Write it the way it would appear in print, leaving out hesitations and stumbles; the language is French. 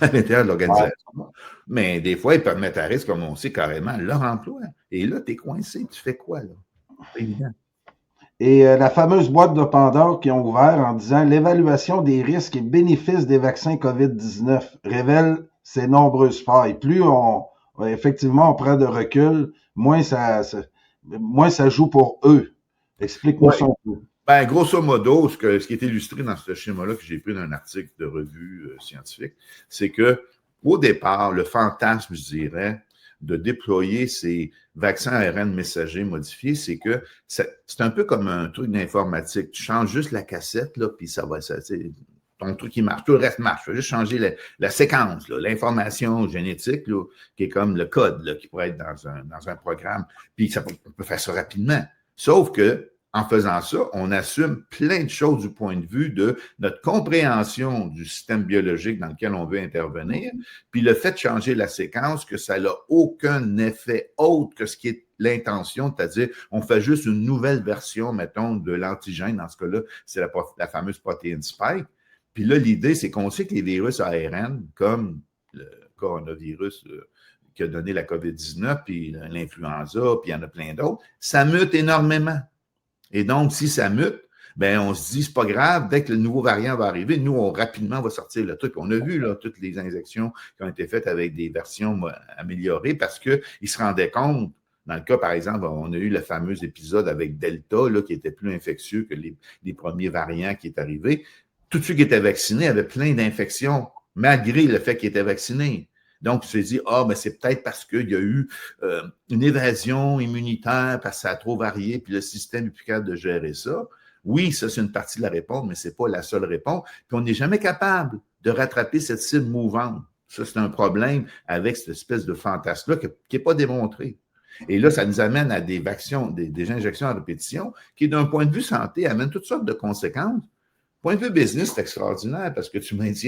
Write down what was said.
à l'intérieur de Ouais. l'organisation. Mais des fois, ils peuvent mettre à risque, comme on sait carrément, leur emploi. Et là, tu es coincé. Tu fais quoi, là? C'est pas évident. Et la fameuse boîte de Pandore qui ont ouvert en disant l'évaluation des risques et bénéfices des vaccins COVID-19 révèle ses nombreuses failles. Plus effectivement on prend de recul, moins ça joue pour eux. Explique-nous Ouais. ça un peu. Ben, grosso modo, ce qui est illustré dans ce schéma-là que j'ai pris d'un article de revue scientifique, c'est que au départ, le fantasme, je dirais, de déployer ces vaccins ARN messagers modifiés, c'est que c'est un peu comme un truc d'informatique. Tu changes juste la cassette, là, puis ça va, ton truc qui marche, tout le reste marche. Tu vas juste changer la séquence, l'information génétique, là, qui est comme le code là, qui pourrait être dans un programme. Puis on peut faire ça rapidement. Sauf que en faisant ça, on assume plein de choses du point de vue de notre compréhension du système biologique dans lequel on veut intervenir, puis le fait de changer la séquence, que ça n'a aucun effet autre que ce qui est l'intention, c'est-à-dire on fait juste une nouvelle version, mettons, de l'antigène. Dans ce cas-là, c'est la fameuse protéine spike. Puis là, l'idée, c'est qu'on sait que les virus ARN, comme le coronavirus qui a donné la COVID-19, puis l'influenza, puis il y en a plein d'autres, ça mute énormément. Et donc, si ça mute, ben on se dit, c'est pas grave, dès que le nouveau variant va arriver, nous, rapidement, on va sortir le truc. On a vu là, toutes les injections qui ont été faites avec des versions améliorées parce qu'ils se rendaient compte, dans le cas, par exemple, on a eu le fameux épisode avec Delta, là, qui était plus infectieux que les premiers variants qui est arrivé. Tous ceux qui étaient vaccinés avaient plein d'infections, malgré le fait qu'ils étaient vaccinés. Donc, tu te dis, ben c'est peut-être parce qu'il y a eu une évasion immunitaire, parce que ça a trop varié, puis le système est plus capable de gérer ça. Oui, ça, c'est une partie de la réponse, mais ce n'est pas la seule réponse. Puis on n'est jamais capable de rattraper cette cible mouvante. Ça, c'est un problème avec cette espèce de fantasme-là qui n'est pas démontré. Et là, ça nous amène à des injections à répétition qui, d'un point de vue santé, amènent toutes sortes de conséquences. Point de vue business, c'est extraordinaire parce que tu maintiens